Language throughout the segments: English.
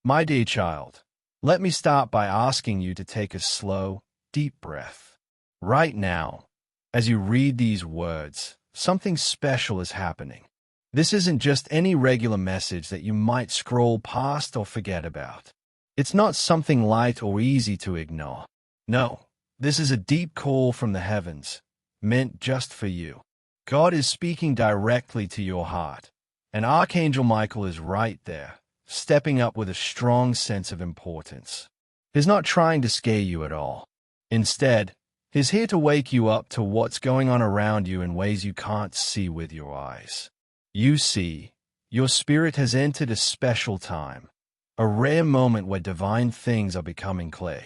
My dear child, let me start by asking you to take a slow, deep breath. Right now, as you read these words, something special is happening. This isn't just any regular message that you might scroll past or forget about. It's not something light or easy to ignore. No, this is a deep call from the heavens, meant just for you. God is speaking directly to your heart, and Archangel Michael is right there, stepping up with a strong sense of importance. He's not trying to scare you at all. Instead, he's here to wake you up to what's going on around you in ways you can't see with your eyes. You see, your spirit has entered a special time, a rare moment where divine things are becoming clear.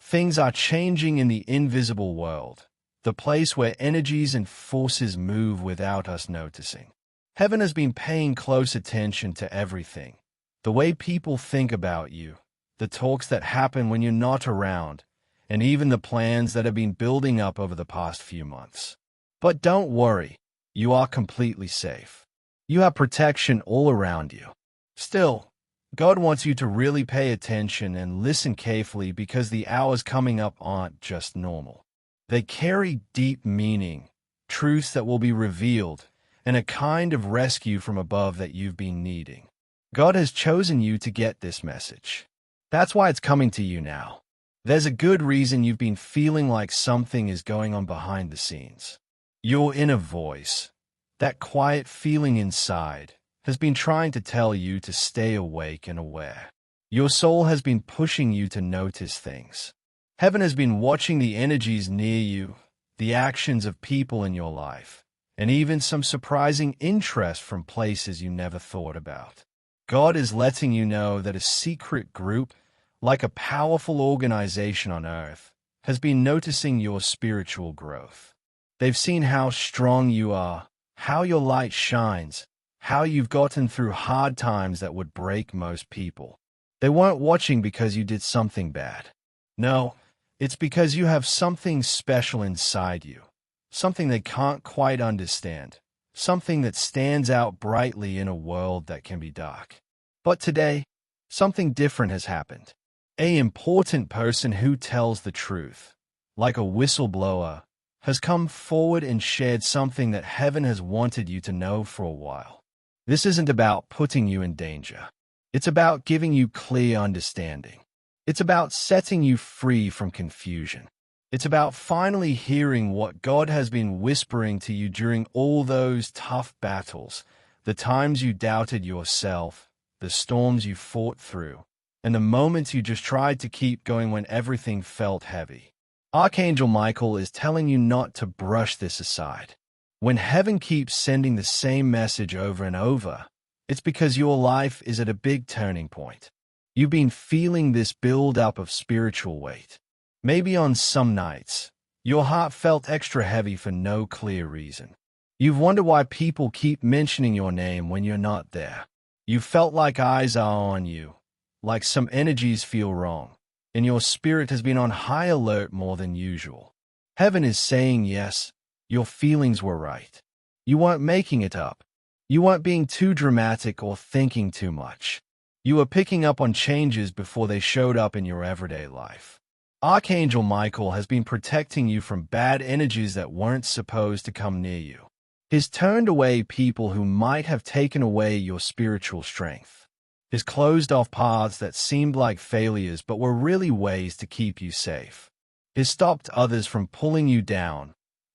Things are changing in the invisible world, the place where energies and forces move without us noticing. Heaven has been paying close attention to everything. The way people think about you, the talks that happen when you're not around, and even the plans that have been building up over the past few months. But don't worry, you are completely safe. You have protection all around you. Still, God wants you to really pay attention and listen carefully because the hours coming up aren't just normal. They carry deep meaning, truths that will be revealed, and a kind of rescue from above that you've been needing. God has chosen you to get this message. That's why it's coming to you now. There's a good reason you've been feeling like something is going on behind the scenes. Your inner voice, that quiet feeling inside, has been trying to tell you to stay awake and aware. Your soul has been pushing you to notice things. Heaven has been watching the energies near you, the actions of people in your life, and even some surprising interest from places you never thought about. God is letting you know that a secret group, like a powerful organization on earth, has been noticing your spiritual growth. They've seen how strong you are, how your light shines, how you've gotten through hard times that would break most people. They weren't watching because you did something bad. No, it's because you have something special inside you, something they can't quite understand, something that stands out brightly in a world that can be dark. But today, something different has happened. An important person who tells the truth, like a whistleblower, has come forward and shared something that heaven has wanted you to know for a while. This isn't about putting you in danger. It's about giving you clear understanding. It's about setting you free from confusion. It's about finally hearing what God has been whispering to you during all those tough battles, the times you doubted yourself, the storms you fought through, and the moments you just tried to keep going when everything felt heavy. Archangel Michael is telling you not to brush this aside. When heaven keeps sending the same message over and over, it's because your life is at a big turning point. You've been feeling this build-up of spiritual weight. Maybe on some nights, your heart felt extra heavy for no clear reason. You've wondered why people keep mentioning your name when you're not there. You felt like eyes are on you, like some energies feel wrong, and your spirit has been on high alert more than usual. Heaven is saying yes, your feelings were right. You weren't making it up. You weren't being too dramatic or thinking too much. You were picking up on changes before they showed up in your everyday life. Archangel Michael has been protecting you from bad energies that weren't supposed to come near you. He's turned away people who might have taken away your spiritual strength. He's closed off paths that seemed like failures but were really ways to keep you safe. He's stopped others from pulling you down,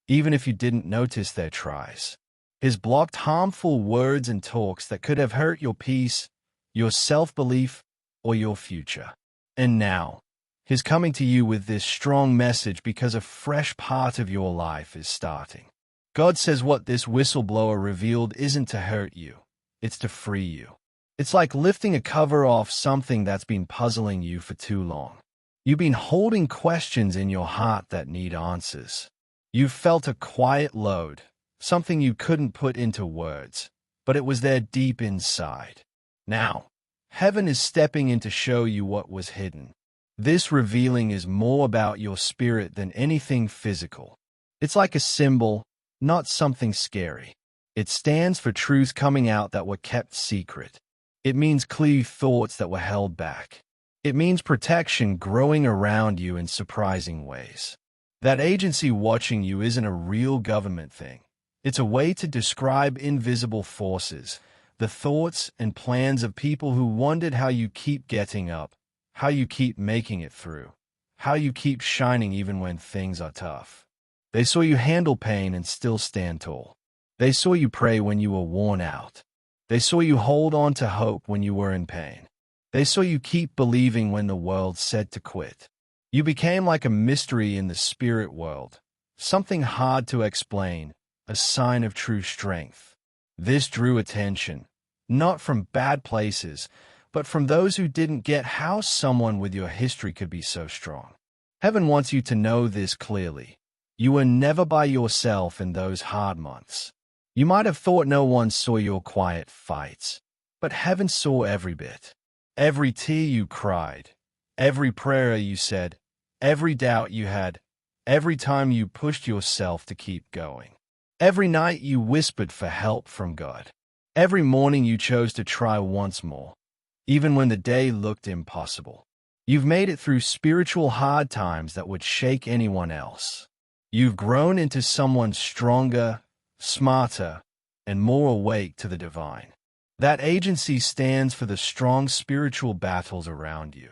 even if you didn't notice their tries. He's blocked harmful words and talks that could have hurt your peace, your self-belief, or your future. And now, he's coming to you with this strong message because a fresh part of your life is starting. God says what this whistleblower revealed isn't to hurt you, it's to free you. It's like lifting a cover off something that's been puzzling you for too long. You've been holding questions in your heart that need answers. You've felt a quiet load, something you couldn't put into words, but it was there deep inside. Now, heaven is stepping in to show you what was hidden. This revealing is more about your spirit than anything physical. It's like a symbol, not something scary. It stands for truths coming out that were kept secret. It means clear thoughts that were held back. It means protection growing around you in surprising ways. That agency watching you isn't a real government thing. It's a way to describe invisible forces, the thoughts and plans of people who wondered how you keep getting up, how you keep making it through, how you keep shining even when things are tough. They saw you handle pain and still stand tall. They saw you pray when you were worn out. They saw you hold on to hope when you were in pain. They saw you keep believing when the world said to quit. You became like a mystery in the spirit world, something hard to explain, a sign of true strength. This drew attention, not from bad places, but from those who didn't get how someone with your history could be so strong. Heaven wants you to know this clearly. You were never by yourself in those hard months. You might have thought no one saw your quiet fights, but heaven saw every bit. Every tear you cried, every prayer you said, every doubt you had, every time you pushed yourself to keep going. Every night you whispered for help from God. Every morning you chose to try once more, even when the day looked impossible. You've made it through spiritual hard times that would shake anyone else. You've grown into someone stronger, smarter, and more awake to the divine. That agency stands for the strong spiritual battles around you.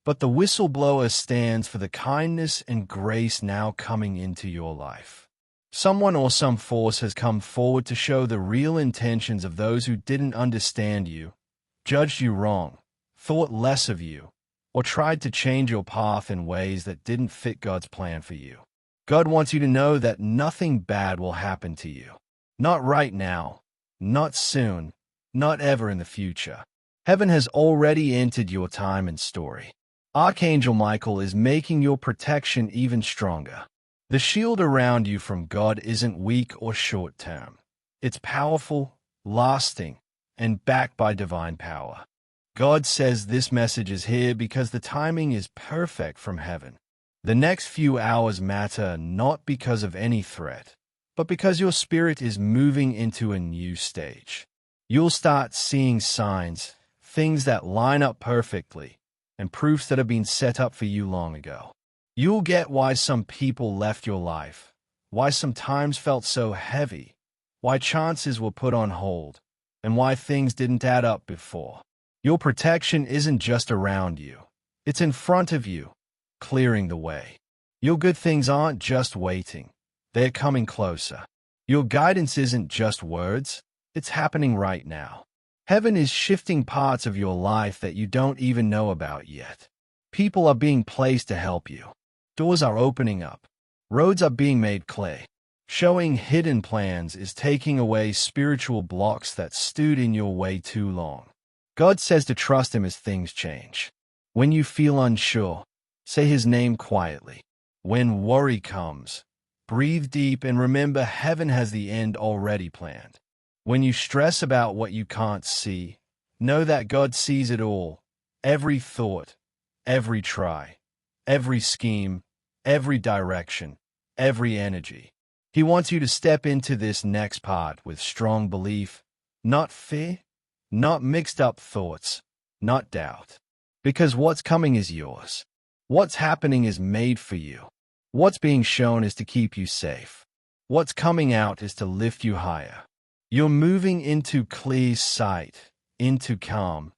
But the whistleblower stands for the kindness and grace now coming into your life. Someone or some force has come forward to show the real intentions of those who didn't understand you, judged you wrong, thought less of you, or tried to change your path in ways that didn't fit God's plan for you. God wants you to know that nothing bad will happen to you. Not right now, not soon, not ever in the future. Heaven has already entered your time and story. Archangel Michael is making your protection even stronger. The shield around you from God isn't weak or short-term. It's powerful, lasting, and backed by divine power. God says this message is here because the timing is perfect from heaven. The next few hours matter not because of any threat, but because your spirit is moving into a new stage. You'll start seeing signs, things that line up perfectly, and proofs that have been set up for you long ago. You'll get why some people left your life, why some times felt so heavy, why chances were put on hold, and why things didn't add up before. Your protection isn't just around you. It's in front of you, clearing the way. Your good things aren't just waiting. They're coming closer. Your guidance isn't just words. It's happening right now. Heaven is shifting parts of your life that you don't even know about yet. People are being placed to help you. Doors are opening up. Roads are being made clear. Showing hidden plans is taking away spiritual blocks that stood in your way too long. God says to trust Him as things change. When you feel unsure, say His name quietly. When worry comes, breathe deep and remember heaven has the end already planned. When you stress about what you can't see, know that God sees it all. Every thought, every try, every scheme, every direction, every energy. He wants you to step into this next part with strong belief, not fear, not mixed up thoughts, not doubt. Because what's coming is yours. What's happening is made for you. What's being shown is to keep you safe. What's coming out is to lift you higher. You're moving into clear sight, into calm,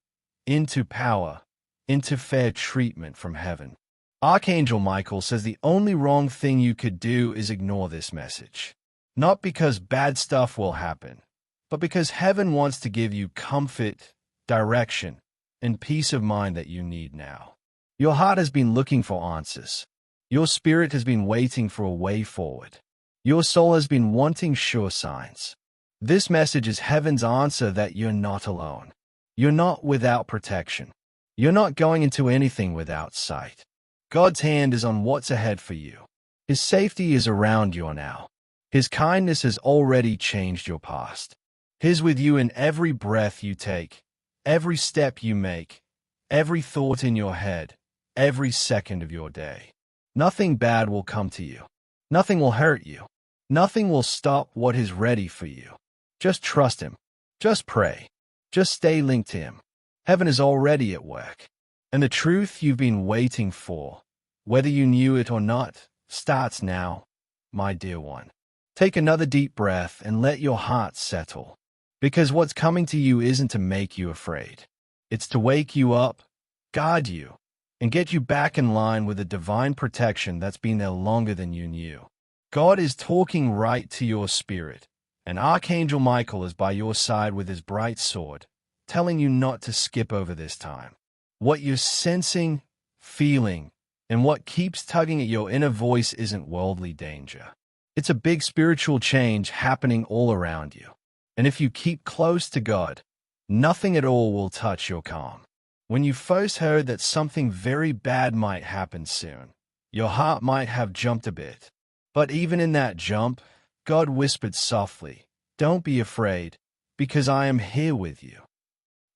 into power, into fair treatment from heaven. Archangel Michael says the only wrong thing you could do is ignore this message. Not because bad stuff will happen, but because heaven wants to give you comfort, direction, and peace of mind that you need now. Your heart has been looking for answers. Your spirit has been waiting for a way forward. Your soul has been wanting sure signs. This message is heaven's answer that you're not alone. You're not without protection. You're not going into anything without sight. God's hand is on what's ahead for you. His safety is around you now. His kindness has already changed your past. He's with you in every breath you take, every step you make, every thought in your head, every second of your day. Nothing bad will come to you. Nothing will hurt you. Nothing will stop what is ready for you. Just trust Him. Just pray. Just stay linked to Him. Heaven is already at work. And the truth you've been waiting for, whether you knew it or not, starts now, my dear one. Take another deep breath and let your heart settle. Because what's coming to you isn't to make you afraid. It's to wake you up, guard you, and get you back in line with a divine protection that's been there longer than you knew. God is talking right to your spirit, and Archangel Michael is by your side with his bright sword, telling you not to skip over this time. What you're sensing, feeling, and what keeps tugging at your inner voice isn't worldly danger. It's a big spiritual change happening all around you. And if you keep close to God, nothing at all will touch your calm. When you first heard that something very bad might happen soon, your heart might have jumped a bit. But even in that jump, God whispered softly, "Don't be afraid, because I am here with you."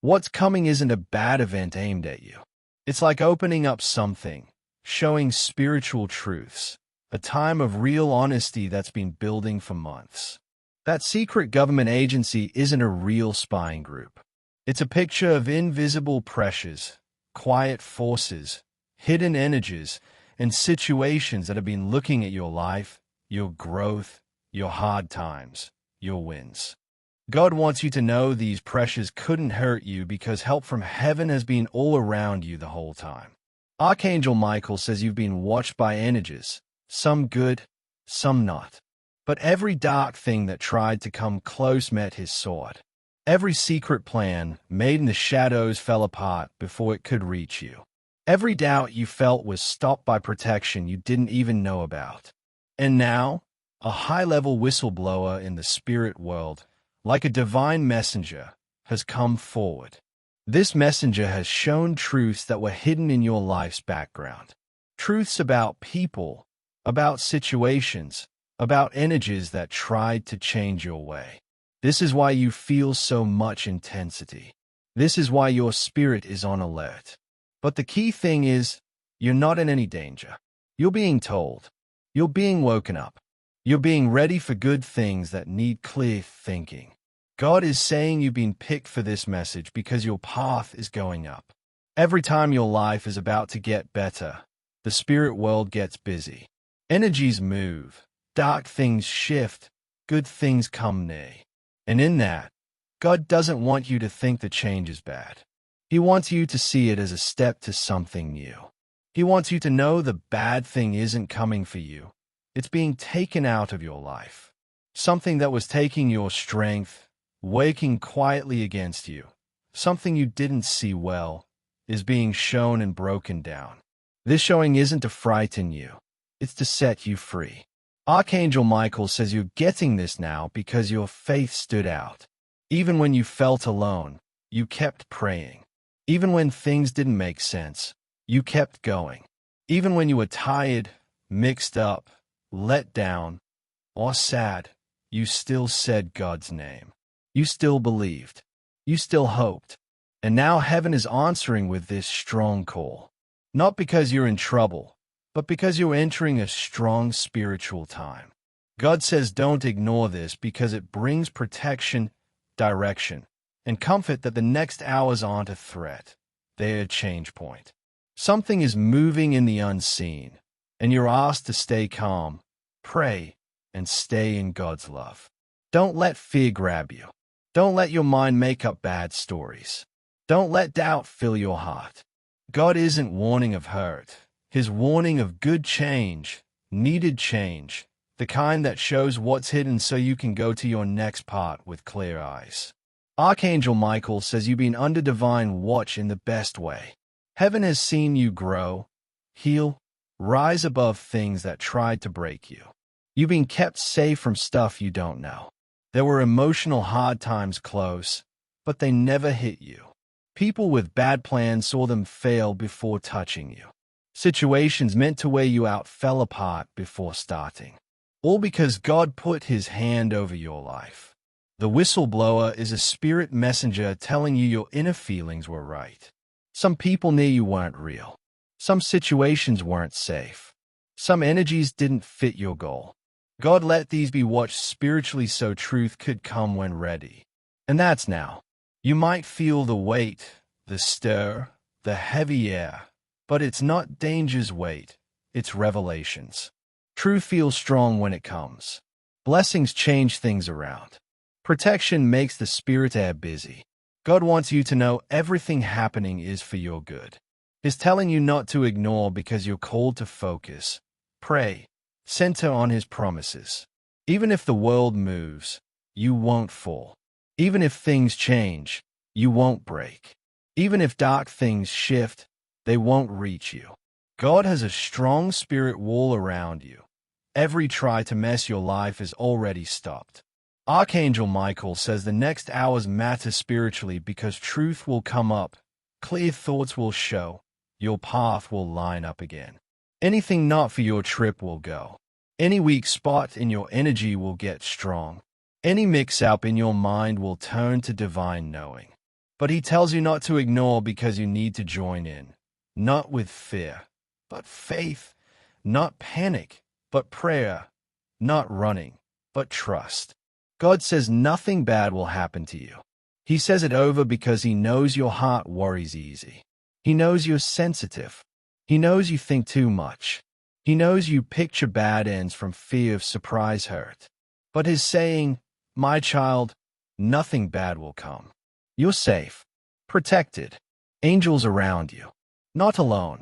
What's coming isn't a bad event aimed at you. It's like opening up something, showing spiritual truths, a time of real honesty that's been building for months. That secret government agency isn't a real spying group. It's a picture of invisible pressures, quiet forces, hidden energies, and situations that have been looking at your life, your growth, your hard times, your wins. God wants you to know these pressures couldn't hurt you because help from heaven has been all around you the whole time. Archangel Michael says you've been watched by energies, some good, some not. But every dark thing that tried to come close met his sword. Every secret plan made in the shadows fell apart before it could reach you. Every doubt you felt was stopped by protection you didn't even know about. And now, a high-level whistleblower in the spirit world, like a divine messenger, has come forward. This messenger has shown truths that were hidden in your life's background. Truths about people, about situations, about energies that tried to change your way. This is why you feel so much intensity. This is why your spirit is on alert. But the key thing is, you're not in any danger. You're being told. You're being woken up. You're being ready for good things that need clear thinking. God is saying you've been picked for this message because your path is going up. Every time your life is about to get better, the spirit world gets busy. Energies move, dark things shift, good things come near. And in that, God doesn't want you to think the change is bad. He wants you to see it as a step to something new. He wants you to know the bad thing isn't coming for you. It's being taken out of your life. Something that was taking your strength, waking quietly against you, something you didn't see well, is being shown and broken down. This showing isn't to frighten you. It's to set you free. Archangel Michael says you're getting this now because your faith stood out. Even when you felt alone, you kept praying. Even when things didn't make sense, you kept going. Even when you were tired, mixed up, let down, or sad, you still said God's name. You still believed. You still hoped. And now heaven is answering with this strong call. Not because you're in trouble, but because you're entering a strong spiritual time. God says don't ignore this because it brings protection, direction, and comfort that the next hours aren't a threat. They're a change point. Something is moving in the unseen, and you're asked to stay calm, pray, and stay in God's love. Don't let fear grab you. Don't let your mind make up bad stories. Don't let doubt fill your heart. God isn't warning of hurt. His warning of good change, needed change, the kind that shows what's hidden so you can go to your next part with clear eyes. Archangel Michael says you've been under divine watch in the best way. Heaven has seen you grow, heal, rise above things that tried to break you. You've been kept safe from stuff you don't know. There were emotional hard times close, but they never hit you. People with bad plans saw them fail before touching you. Situations meant to wear you out fell apart before starting. All because God put his hand over your life. The whistleblower is a spirit messenger telling you your inner feelings were right. Some people near you weren't real. Some situations weren't safe. Some energies didn't fit your goal. God let these be watched spiritually so truth could come when ready. And that's now. You might feel the weight, the stir, the heavy air. But it's not danger's weight, it's revelations. Truth feels strong when it comes. Blessings change things around. Protection makes the spirit air busy. God wants you to know everything happening is for your good. He's telling you not to ignore because you're called to focus. Pray. Center on His promises. Even if the world moves, you won't fall. Even if things change, you won't break. Even if dark things shift, they won't reach you. God has a strong spirit wall around you. Every try to mess your life is already stopped. Archangel Michael says the next hours matter spiritually because truth will come up, clear thoughts will show, your path will line up again. Anything not for your trip will go. Any weak spot in your energy will get strong. Any mix-up in your mind will turn to divine knowing. But He tells you not to ignore because you need to join in. Not with fear, but faith. Not panic, but prayer. Not running, but trust. God says nothing bad will happen to you. He says it over because He knows your heart worries easy. He knows you're sensitive. He knows you think too much. He knows you picture bad ends from fear of surprise hurt. But He's saying, my child, nothing bad will come. You're safe, protected, angels around you. Not alone.